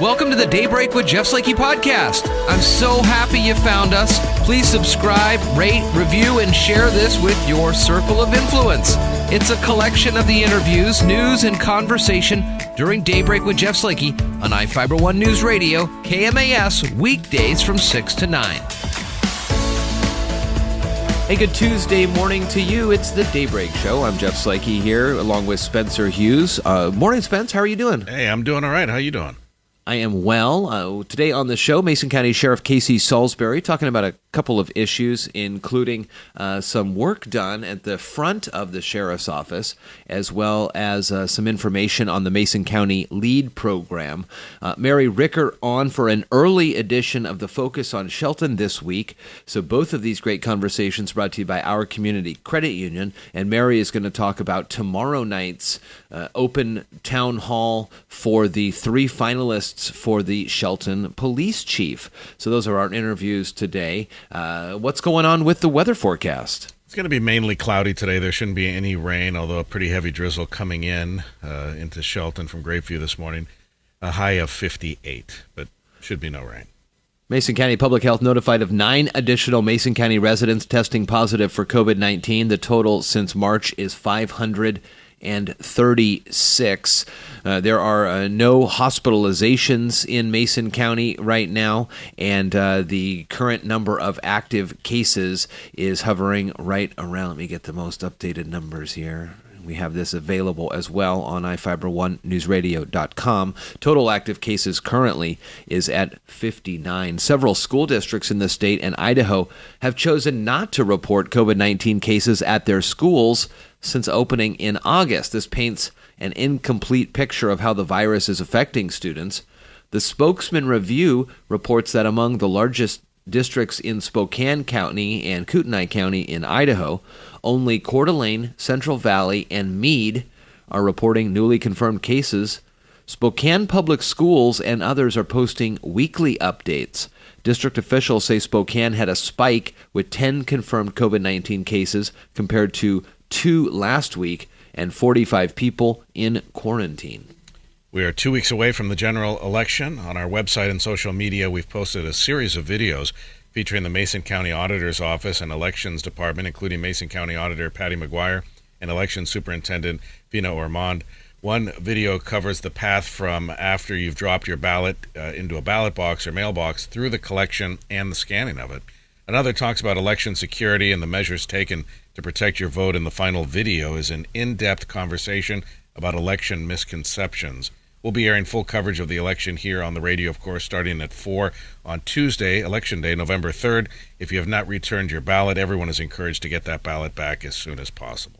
Welcome to the Daybreak with Jeff Slakey podcast. I'm so happy you found us. Please subscribe, rate, review, and share this with your circle of influence. It's a collection of the interviews, news, and conversation during Daybreak with Jeff Slakey on I-Fiber One News Radio, KMAS, weekdays from 6 to 9. Hey, good Tuesday morning to you. It's the Daybreak Show. I'm Jeff Slakey here along with Spencer Hughes. Morning, Spence. How are you doing? Hey, I'm doing all right. How you doing? I am well. Today on the show, Mason County Sheriff Casey Salisbury talking about a couple of issues, including some work done at the front of the sheriff's office, as well as some information on the Mason County LEAD program. Mary Ricker on for an early edition of the Focus on Shelton this week. So both of these great conversations brought to you by our community credit union. And Mary is going to talk about tomorrow night's open town hall for the three finalists for the Shelton police chief. So those are our interviews today. What's going on with the weather forecast? It's going to be mainly cloudy today. There shouldn't be any rain, although a pretty heavy drizzle coming in into Shelton from Grapeview this morning. A high of 58, but should be no rain. Mason County Public Health notified of 9 additional Mason County residents testing positive for COVID-19. The total since March is 536. There are no hospitalizations in Mason County right now, and the current number of active cases is hovering right around. Let me get the most updated numbers here. We have this available as well on iFiber1newsradio.com. Total active cases currently is at 59. Several school districts in the state and Idaho have chosen not to report COVID-19 cases at their schools since opening in August. This paints an incomplete picture of how the virus is affecting students. The Spokesman Review reports that among the largest districts in Spokane County and Kootenai County in Idaho, only Coeur d'Alene, Central Valley, and Meade are reporting newly confirmed cases. Spokane Public Schools and others are posting weekly updates. District officials say Spokane had a spike with 10 confirmed COVID-19 cases compared to 2 last week and 45 people in quarantine. We are 2 weeks away from the general election. On our website and social media, we've posted a series of videos featuring the Mason County Auditor's Office and Elections Department, including Mason County Auditor Patty McGuire and Election Superintendent Vina Ormond. One video covers the path from after you've dropped your ballot into a ballot box or mailbox through the collection and the scanning of it. Another talks about election security and the measures taken to protect your vote, and the final video is an in-depth conversation about election misconceptions. We'll be airing full coverage of the election here on the radio, of course, starting at 4 on Tuesday, Election Day, November 3rd. If you have not returned your ballot, everyone is encouraged to get that ballot back as soon as possible.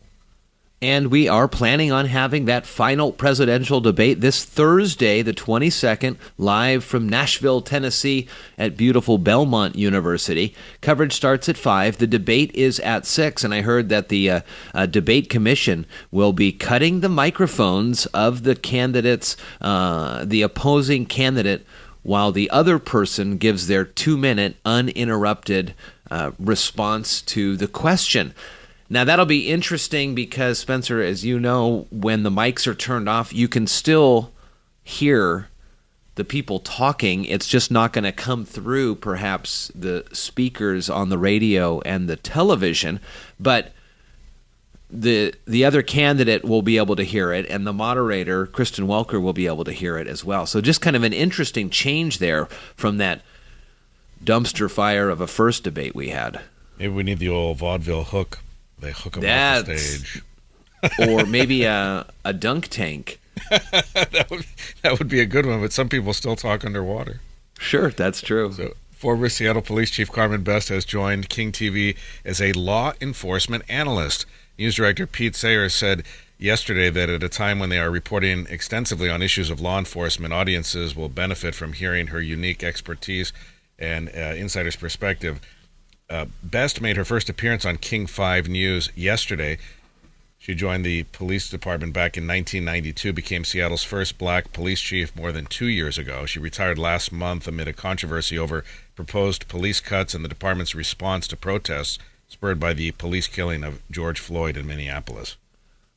And we are planning on having that final presidential debate this Thursday, the 22nd, live from Nashville, Tennessee at beautiful Belmont University. Coverage starts at 5. The debate is at 6, and I heard that the debate commission will be cutting the microphones of the candidates, the opposing candidate, while the other person gives their 2-minute uninterrupted response to the question. Now, that'll be interesting because, Spencer, as you know, when the mics are turned off, you can still hear the people talking. It's just not going to come through, perhaps, the speakers on the radio and the television. But the other candidate will be able to hear it, and the moderator, Kristen Welker, will be able to hear it as well. So just kind of an interesting change there from that dumpster fire of a first debate we had. Maybe we need the old vaudeville hook. They hook them off the stage. Or maybe a dunk tank. that would be a good one, but some people still talk underwater. Sure, that's true. So, former Seattle Police Chief Carmen Best has joined King TV as a law enforcement analyst. News Director Pete Sayers said yesterday that at a time when they are reporting extensively on issues of law enforcement, audiences will benefit from hearing her unique expertise and insider's perspective. Best made her first appearance on King 5 News yesterday. She joined the police department back in 1992, became Seattle's first black police chief more than 2 years ago. She retired last month amid a controversy over proposed police cuts and the department's response to protests spurred by the police killing of George Floyd in Minneapolis.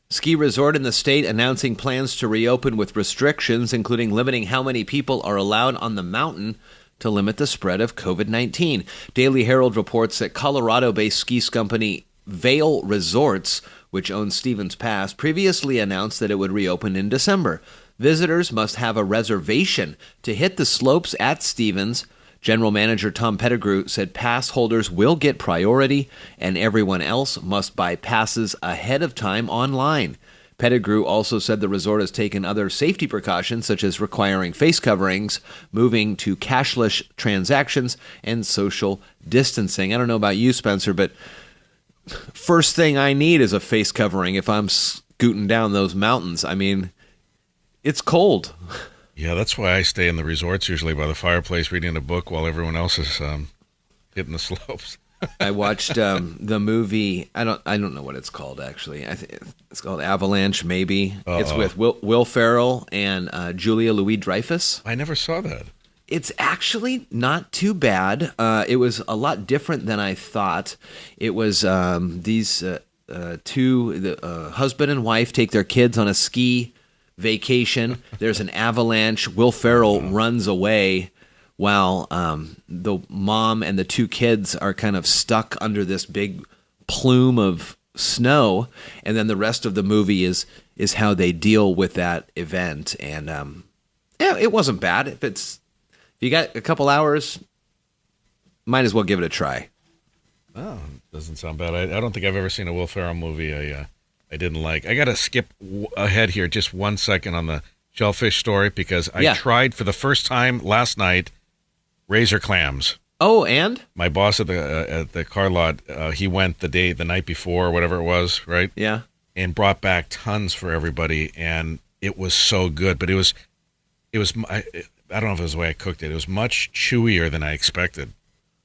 Ski resort in the state announcing plans to reopen with restrictions, including limiting how many people are allowed on the mountain to limit the spread of COVID-19. Daily Herald reports that Colorado-based ski company Vail Resorts, which owns Stevens Pass, previously announced that it would reopen in December. Visitors must have a reservation to hit the slopes at Stevens. General Manager Tom Pettigrew said pass holders will get priority and everyone else must buy passes ahead of time online. Pettigrew also said the resort has taken other safety precautions such as requiring face coverings, moving to cashless transactions, and social distancing. I don't know about you, Spencer, but first thing I need is a face covering if I'm scooting down those mountains. I mean, it's cold. Yeah, that's why I stay in the resorts usually by the fireplace reading a book while everyone else is hitting the slopes. I watched the movie. I don't know what it's called actually. It's called Avalanche. Maybe It's with Will Ferrell and Julia Louis-Dreyfus. I never saw that. It's actually not too bad. It was a lot different than I thought. It was these two husband and wife take their kids on a ski vacation. There's an avalanche. Will Ferrell runs away while the mom and the two kids are kind of stuck under this big plume of snow. And then the rest of the movie is how they deal with that event. And yeah, it wasn't bad. If you got a couple hours, might as well give it a try. Oh, doesn't sound bad. I don't think I've ever seen a Will Ferrell movie I didn't like. I got to skip ahead here just 1 second on the shellfish story because I tried for the first time last night razor clams. Oh, and? My boss at the car lot, he went the night before, whatever it was, right? Yeah. And brought back tons for everybody, and it was so good. But it was I don't know if it was the way I cooked it. It was much chewier than I expected.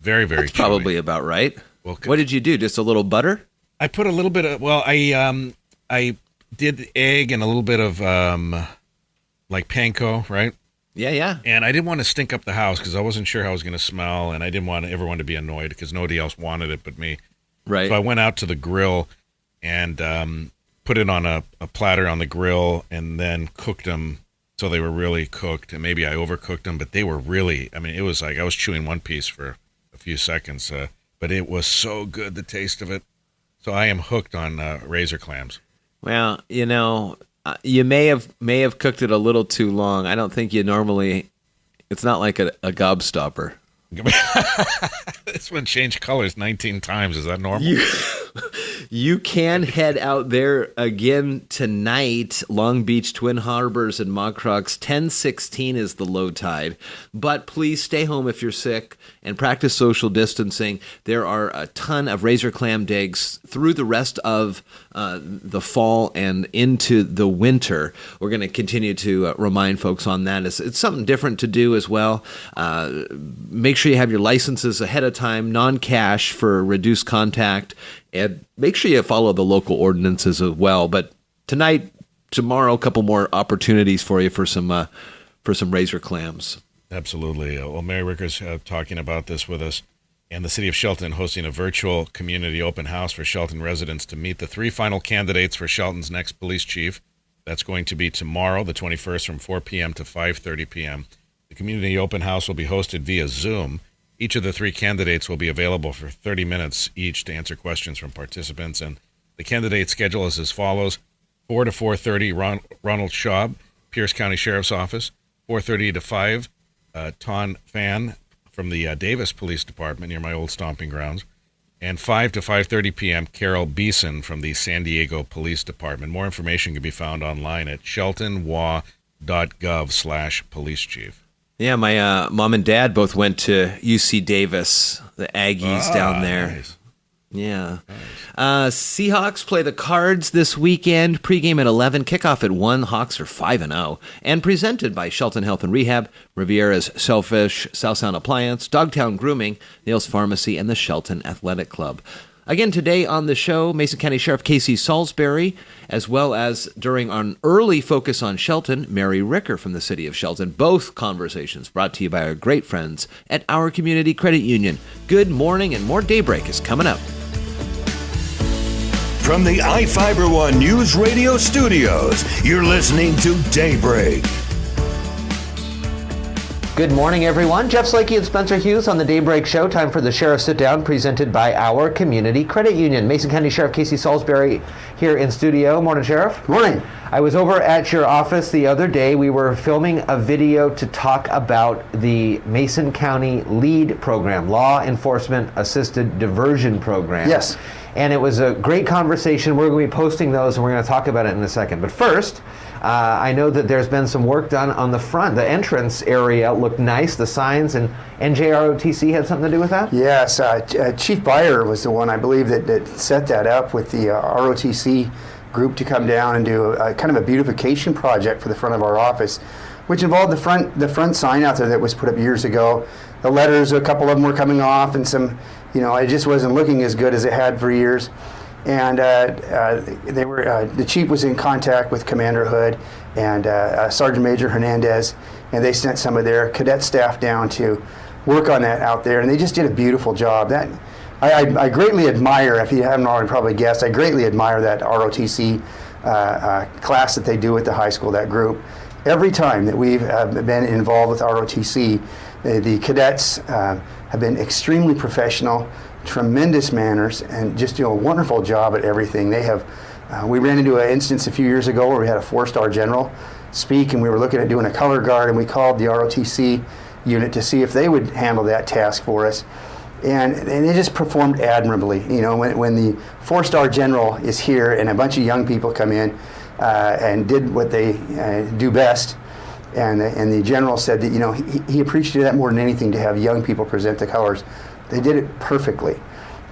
Very, very That's chewy. Probably about right. Well, what did you do? Just a little butter? I put a little bit of, I did egg and a little bit of like panko, right? Yeah. And I didn't want to stink up the house because I wasn't sure how it was going to smell, and I didn't want everyone to be annoyed because nobody else wanted it but me. Right. So I went out to the grill and put it on a platter on the grill and then cooked them so they were really cooked. And maybe I overcooked them, but they were really, it was like I was chewing one piece for a few seconds, but it was so good, the taste of it. So I am hooked on razor clams. Well, you may have cooked it a little too long. I don't think you normally. It's not like a gobstopper. This one changed colors 19 times. Is that normal? You can head out there again tonight. Long Beach, Twin Harbors, and Mocrocks. 10:16 is the low tide. But please stay home if you're sick and practice social distancing. There are a ton of razor clam digs through the rest of the fall and into the winter. We're going to continue to remind folks on that. It's something different to do as well. Make sure you have your licenses ahead of time, non-cash for reduced contact, and make sure you follow the local ordinances as well. But tonight, tomorrow, a couple more opportunities for you for some razor clams. Absolutely. Well, Mary Ricker's talking about this with us, and the City of Shelton hosting a virtual community open house for Shelton residents to meet the 3 final candidates for Shelton's next police chief. That's going to be tomorrow, the 21st, from 4 p.m. to 5:30 p.m. The community open house will be hosted via Zoom. Each of the 3 candidates will be available for 30 minutes each to answer questions from participants. And the candidate schedule is as follows: 4 to 4:30, Ronald Schaub, Pierce County Sheriff's Office; 4:30 to 5, Ton Fan from the Davis Police Department near my old stomping grounds; and 5 to 5:30 p.m., Carol Beeson from the San Diego Police Department. More information can be found online at sheltonwa.gov/policechief. Yeah, my mom and dad both went to UC Davis, the Aggies down there. Nice. Yeah. Nice. Seahawks play the Cards this weekend. Pregame at 11, kickoff at 1. Hawks are 5-0. And presented by Shelton Health and Rehab, Riviera's Shellfish, South Sound Appliance, Dogtown Grooming, Nails Pharmacy, and the Shelton Athletic Club. Again, today on the show, Mason County Sheriff Casey Salisbury, as well as during our early Focus on Shelton, Mary Ricker from the City of Shelton. Both conversations brought to you by our great friends at Our Community Credit Union. Good morning, and more Daybreak is coming up. From the iFiber One News Radio studios, you're listening to Daybreak. Good morning, everyone. Jeff Slakey and Spencer Hughes on the Daybreak Show. Time for the Sheriff Sit Down, presented by our Community Credit Union. Mason County Sheriff Casey Salisbury here in studio. Morning, Sheriff. Morning. I was over at your office the other day. We were filming a video to talk about the Mason County LEAD program, Law Enforcement Assisted Diversion Program. Yes. And it was a great conversation. We're going to be posting those, and we're going to talk about it in a second. But first, I know that there's been some work done on the front. The entrance area looked nice, the signs, and NJROTC had something to do with that? Yes, Chief Beyer was the one, I believe, that set that up with the ROTC group to come down and do a kind of a beautification project for the front of our office, which involved the front sign out there that was put up years ago. The letters, a couple of them were coming off, and some, it just wasn't looking as good as it had for years. And the chief was in contact with Commander Hood and Sergeant Major Hernandez, and they sent some of their cadet staff down to work on that out there, and they just did a beautiful job. That I greatly admire, if you haven't already probably guessed, I greatly admire that ROTC class that they do at the high school, that group. Every time that we've been involved with ROTC, the cadets have been extremely professional, tremendous manners, and just do a wonderful job at everything. They have. We ran into an instance a few years ago where we had a 4-star general speak, and we were looking at doing a color guard, and we called the ROTC unit to see if they would handle that task for us, and they just performed admirably. When the 4-star general is here and a bunch of young people come in and did what they do best. And the general said that he appreciated that more than anything, to have young people present the colors. They did it perfectly.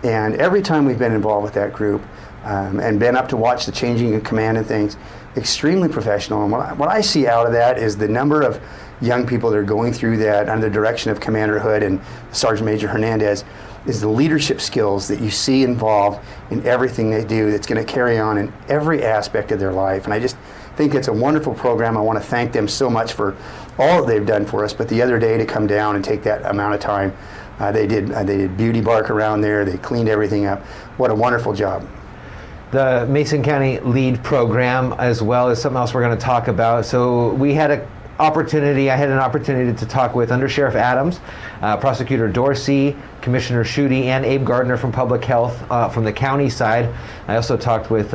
And every time we've been involved with that group and been up to watch the changing of command and things, extremely professional. And what I see out of that is the number of young people that are going through that under the direction of Commander Hood and Sergeant Major Hernandez, is the leadership skills that you see involved in everything they do that's going to carry on in every aspect of their life. And I just think it's a wonderful program. I want to thank them so much for all that they've done for us. But the other day, to come down and take that amount of time, they did beauty bark around there. They cleaned everything up. What a wonderful job. The Mason County LEAD program, as well as something else we're going to talk about. So I had an opportunity to talk with Under Sheriff Adams, Prosecutor Dorsey, Commissioner Schutte, and Abe Gardner from Public Health from the county side. I also talked with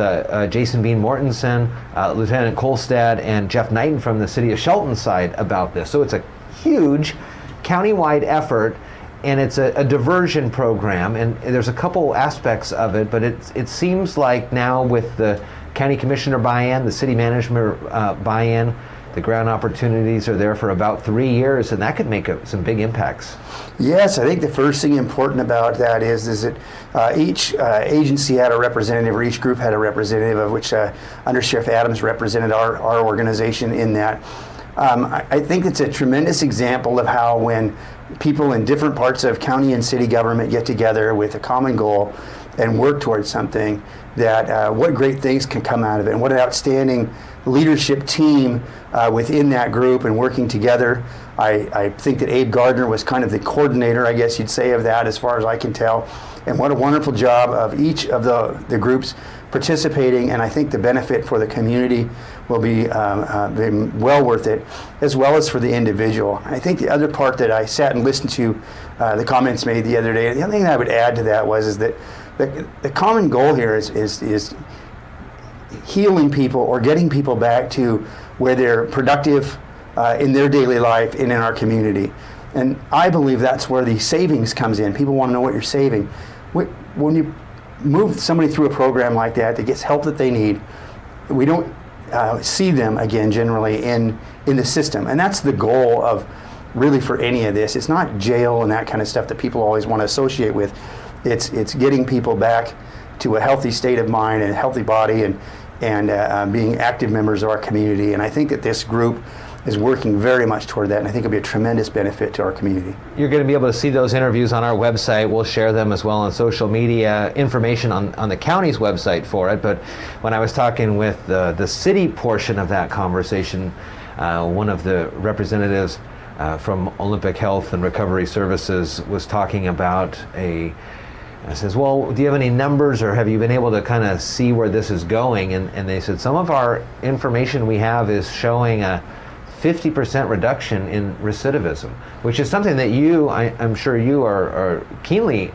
Jason Bean Mortensen, Lieutenant Kolstad, and Jeff Knighton from the city of Shelton side about this. So it's a huge countywide effort, and it's a diversion program, and there's a couple aspects of it, but it seems like now with the county commissioner buy-in, the city management buy-in, the grant opportunities are there for about 3 years, and that could make some big impacts. Yes, I think the first thing important about that is that each agency had a representative, or each group had a representative, of which Under Sheriff Adams represented our organization in that. I think it's a tremendous example of how, when people in different parts of county and city government get together with a common goal and work towards something, that what great things can come out of it, and what an outstanding leadership team within that group and working together. I think that Abe Gardner was kind of the coordinator, I guess you'd say, of that, as far as I can tell. And what a wonderful job of each of the groups participating, and I think the benefit for the community will be well worth it, as well as for the individual. I think the other part that I sat and listened to the comments made the other day, the other thing that I would add to that is that the common goal here is healing people, or getting people back to where they're productive in their daily life and in our community. And I believe that's where the savings comes in. People want to know what you're saving. When you move somebody through a program like that gets help that they need, we don't see them again generally in the system. And that's the goal of really for any of this. It's not jail and that kind of stuff that people always want to associate with. It's getting people back to a healthy state of mind and a healthy body, and being active members of our community. And I think that this group is working very much toward that, and I think it'll be a tremendous benefit to our community. You're going to be able to see those interviews on our website. We'll share them as well on social media, information on the county's website for it. But when I was talking with the city portion of that conversation, one of the representatives from Olympic Health and Recovery Services was talking about I says, well, do you have any numbers, or have you been able to kind of see where this is going? And they said, some of our information we have is showing a 50% reduction in recidivism, which is something that I'm sure you are keenly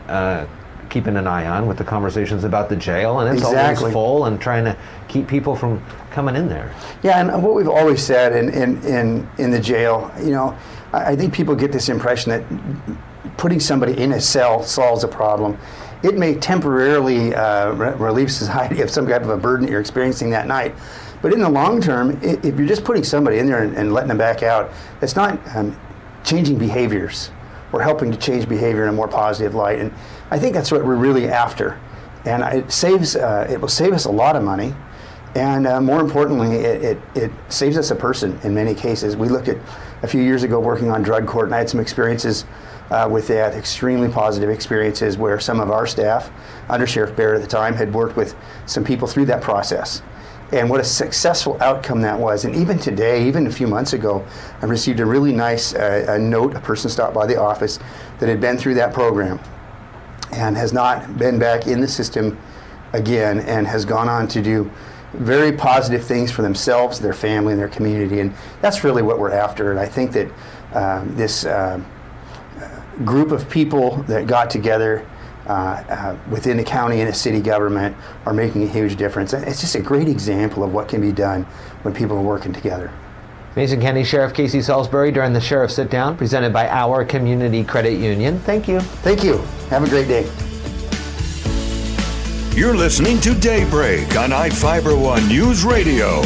keeping an eye on with the conversations about the jail, and it's always full and trying to keep people from coming in there. Yeah, and what we've always said in the jail, I think people get this impression that putting somebody in a cell solves a problem. It may temporarily relieve society of some kind of a burden that you're experiencing that night, but in the long term, if you're just putting somebody in there and letting them back out, it's not changing behaviors or helping to change behavior in a more positive light. And I think that's what we're really after. And it will save us a lot of money. And more importantly, it saves us a person in many cases. We looked at a few years ago working on drug court, and I had some experiences with that, extremely positive experiences where some of our staff, Under Sheriff Barrett at the time, had worked with some people through that process. And what a successful outcome that was. And even today, even a few months ago, I received a really nice note. A person stopped by the office that had been through that program and has not been back in the system again, and has gone on to do very positive things for themselves, their family, and their community. And that's really what we're after. And I think that this group of people that got together within the county and a city government are making a huge difference. It's just a great example of what can be done when people are working together. Mason County Sheriff Casey Salisbury during the Sheriff Sit Down, presented by our Community Credit Union. Thank you. Thank you. Have a great day. You're listening to Daybreak on iFiber One News Radio.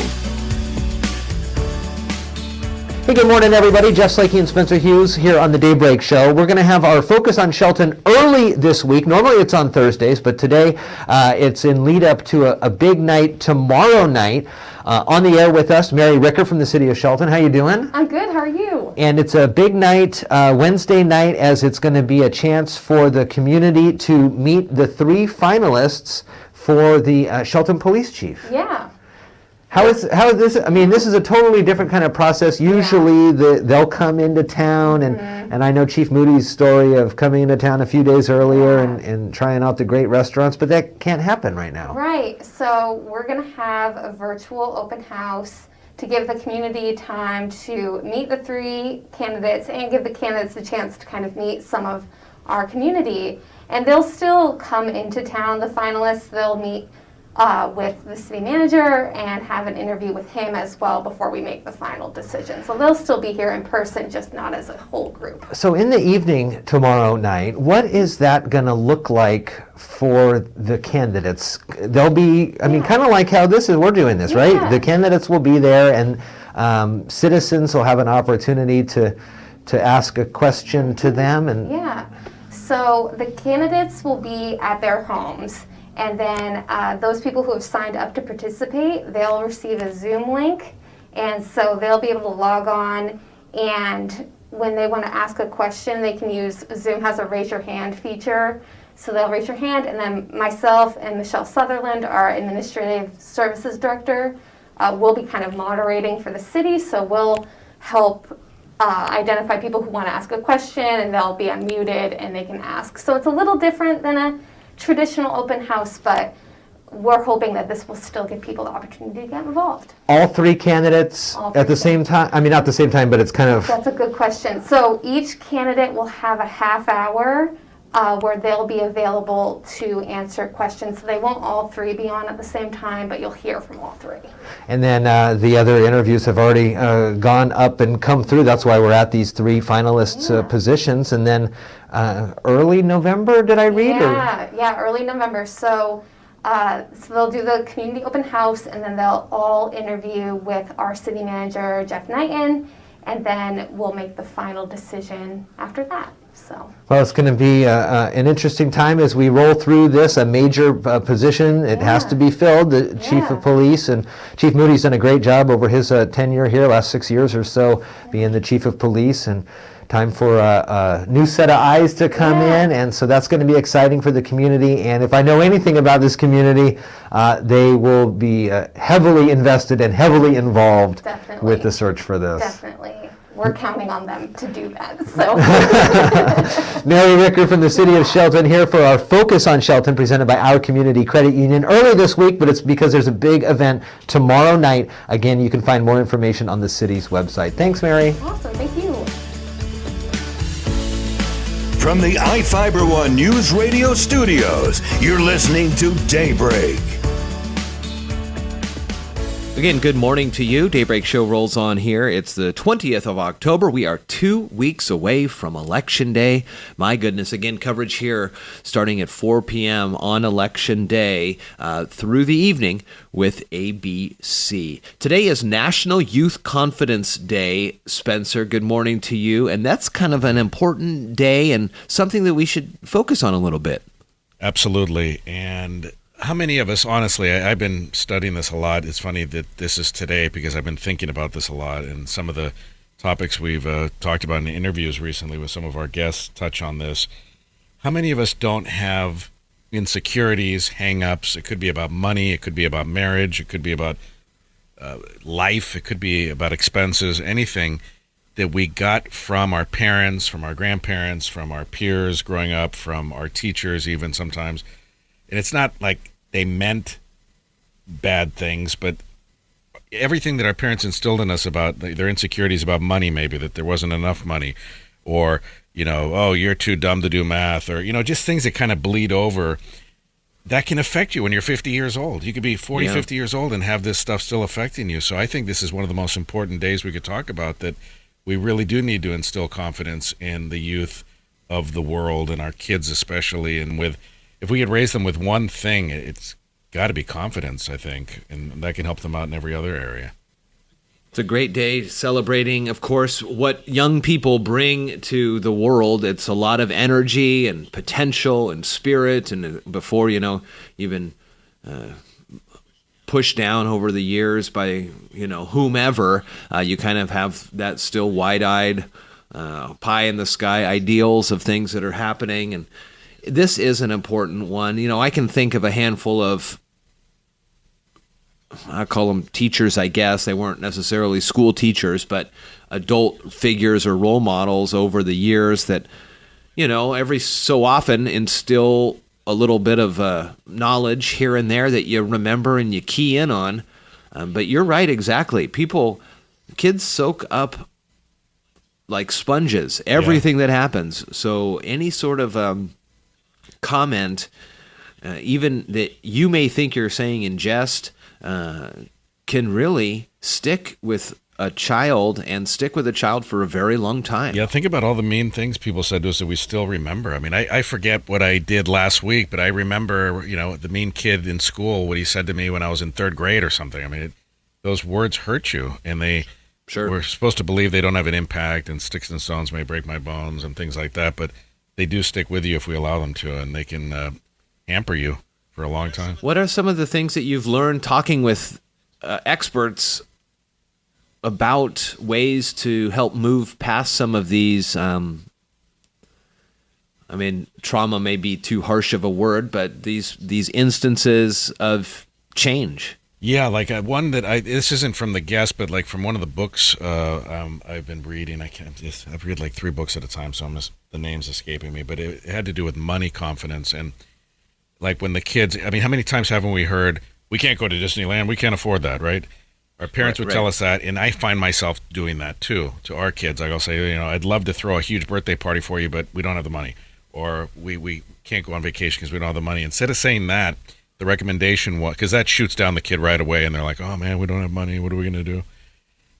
Hey, good morning, everybody. Jeff Slakey and Spencer Hughes here on the Daybreak Show. We're going to have our Focus on Shelton early this week. Normally it's on Thursdays, but today it's in lead up to a big night tomorrow night. On the air with us, Mary Ricker from the city of Shelton. How you doing? I'm good. How are you? And it's a big night, Wednesday night, as it's going to be a chance for the community to meet the 3 finalists for the Shelton Police Chief. Yeah. How is this? I mean, this is a totally different kind of process. Usually, they'll come into town, and I know Chief Moody's story of coming into town a few days earlier and trying out the great restaurants, but that can't happen right now. Right. So we're going to have a virtual open house to give the community time to meet the 3 candidates and give the candidates a chance to kind of meet some of our community. And they'll still come into town, the finalists. They'll meet with the city manager and have an interview with him as well before we make the final decision. So they'll still be here in person, just not as a whole group. So in the evening tomorrow night, what is that going to look like for the candidates? They'll be, I mean, kind of like how we're doing this, right? The candidates will be there, and citizens will have an opportunity to ask a question to them. And yeah. So the candidates will be at their homes. And then those people who have signed up to participate, they'll receive a Zoom link. And so they'll be able to log on, and when they want to ask a question, they can use, Zoom has a raise your hand feature. So they'll raise your hand, and then myself and Michelle Sutherland, our Administrative Services Director, will be kind of moderating for the city. So we'll help identify people who want to ask a question, and they'll be unmuted and they can ask. So it's a little different than a traditional open house, but we're hoping that this will still give people the opportunity to get involved. All 3 candidates at the same time? I mean, not the same time, but it's kind of... That's a good question. So each candidate will have a half hour where they'll be available to answer questions. So they won't all 3 be on at the same time, but you'll hear from all 3. And then the other interviews have already gone up and come through. That's why we're at these 3 finalists' positions. And then early November, did I read? Yeah, early November. So they'll do the community open house, and then they'll all interview with our city manager, Jeff Knighton, and then we'll make the final decision after that. So. Well, it's going to be an interesting time as we roll through this, a major position. It has to be filled, the Chief of Police, and Chief Moody's done a great job over his tenure here, last 6 years or so, being the Chief of Police, and time for a new set of eyes to come in, and so that's going to be exciting for the community. And if I know anything about this community, they will be heavily invested and heavily involved with the search for this. Definitely. we're counting on them to do that. So, Mary Ricker from the City of Shelton here for our Focus on Shelton presented by our Community Credit Union early this week, but it's because there's a big event tomorrow night. Again, you can find more information on the city's website. Thanks, Mary. awesome. Thank you. From the iFiber One News Radio studios, you're listening to Daybreak. Again, good morning to you. Daybreak Show rolls on here. It's the 20th of October. We are 2 weeks away from Election Day. My goodness, again, coverage here starting at 4 p.m. on Election Day through the evening with ABC. Today is National Youth Confidence Day. Spencer, good morning to you. And that's kind of an important day and something that we should focus on a little bit. Absolutely. And how many of us, honestly, I've been studying this a lot. It's funny that this is today because I've been thinking about this a lot, and some of the topics we've talked about in interviews recently with some of our guests touch on this. How many of us don't have insecurities, hang-ups? It could be about money, it could be about marriage, it could be about life, it could be about expenses, anything that we got from our parents, from our grandparents, from our peers growing up, from our teachers even sometimes. And it's not like they meant bad things, but everything that our parents instilled in us about their insecurities about money, maybe that there wasn't enough money, or, oh, you're too dumb to do math, or, just things that kind of bleed over, that can affect you when you're 50 years old. You could be 40, 50 years old and have this stuff still affecting you. So I think this is one of the most important days we could talk about, that we really do need to instill confidence in the youth of the world and our kids especially, and if we could raise them with one thing, it's got to be confidence, I think, and that can help them out in every other area. It's a great day celebrating, of course, what young people bring to the world. It's a lot of energy and potential and spirit, and before, even pushed down over the years by, whomever, you kind of have that still wide-eyed, pie-in-the-sky ideals of things that are happening, and this is an important one. I can think of a handful of, I call them teachers, I guess. They weren't necessarily school teachers, but adult figures or role models over the years that, every so often instill a little bit of knowledge here and there that you remember and you key in on. But you're right, exactly. Kids soak up like sponges, everything that happens. So any sort of comment, even that you may think you're saying in jest, can really stick with a child and stick with a child for a very long time. Yeah, think about all the mean things people said to us that we still remember. I mean, I forget what I did last week, but I remember, the mean kid in school, what he said to me when I was in third grade or something. I mean, those words hurt you, and we're supposed to believe they don't have an impact, and sticks and stones may break my bones and things like that, but they do stick with you if we allow them to, and they can hamper you for a long time. What are some of the things that you've learned talking with experts about ways to help move past some of these, trauma may be too harsh of a word, but these instances of change? Yeah, like one that this isn't from the guest, but like from one of the books I've been reading. I've read like 3 books at a time, so the name's escaping me. But it had to do with money confidence, and like when the kids. I mean, how many times haven't we heard, "We can't go to Disneyland, we can't afford that," right? Our parents would tell us that, and I find myself doing that too to our kids. I'll say, I'd love to throw a huge birthday party for you, but we don't have the money, or we can't go on vacation because we don't have the money. Instead of saying that, the recommendation was, because that shoots down the kid right away, and they're like, "Oh man, we don't have money. What are we going to do?"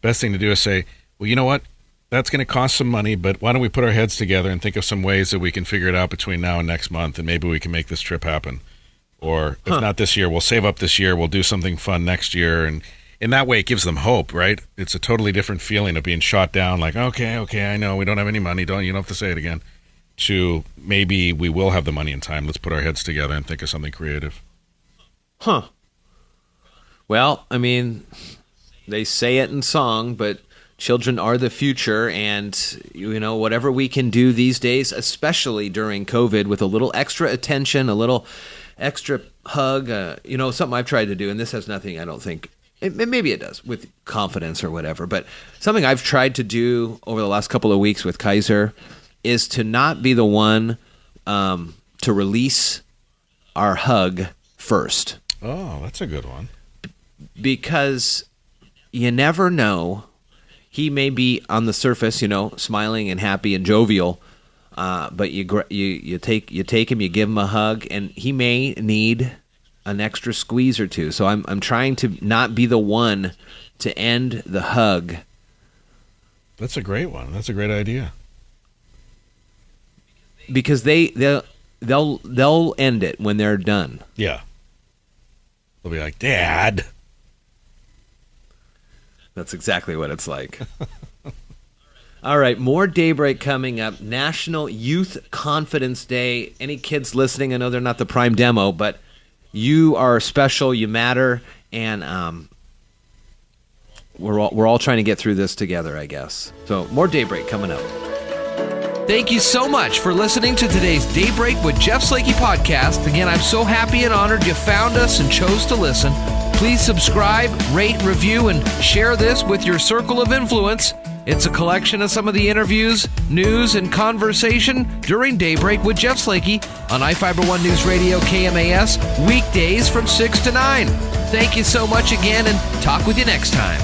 Best thing to do is say, "Well, you know what? That's going to cost some money, but why don't we put our heads together and think of some ways that we can figure it out between now and next month, and maybe we can make this trip happen. Or if not this year, we'll save up this year. We'll do something fun next year." And in that way, it gives them hope, right? It's a totally different feeling of being shot down, like, okay, I know we don't have any money. You don't have to say it again. To maybe we will have the money in time. Let's put our heads together and think of something creative. Huh. Well, I mean, they say it in song, but children are the future, and whatever we can do these days, especially during COVID, with a little extra attention, a little extra hug, something I've tried to do, and this has nothing, I don't think, Maybe it does with confidence or whatever. But something I've tried to do over the last couple of weeks with Kaiser is to not be the one to release our hug first. Oh, that's a good one. Because you never know. He may be on the surface, smiling and happy and jovial, but you take him, you give him a hug, and he may need an extra squeeze or two. So I'm trying to not be the one to end the hug. That's a great one. That's a great idea. Because they'll end it when they're done. Yeah. They'll be like, Dad. That's exactly what it's like. All right, more Daybreak coming up. National Youth Confidence Day. Any kids listening, I know they're not the prime demo, but you are special, you matter, and we're all trying to get through this together, I guess. So more Daybreak coming up. Thank you so much for listening to today's Daybreak with Jeff Slakey podcast. Again, I'm so happy and honored you found us and chose to listen. Please subscribe, rate, review, and share this with your circle of influence. It's a collection of some of the interviews, news, and conversation during Daybreak with Jeff Slakey on iFiber One News Radio KMAS, weekdays from 6 to 9. Thank you so much again, and talk with you next time.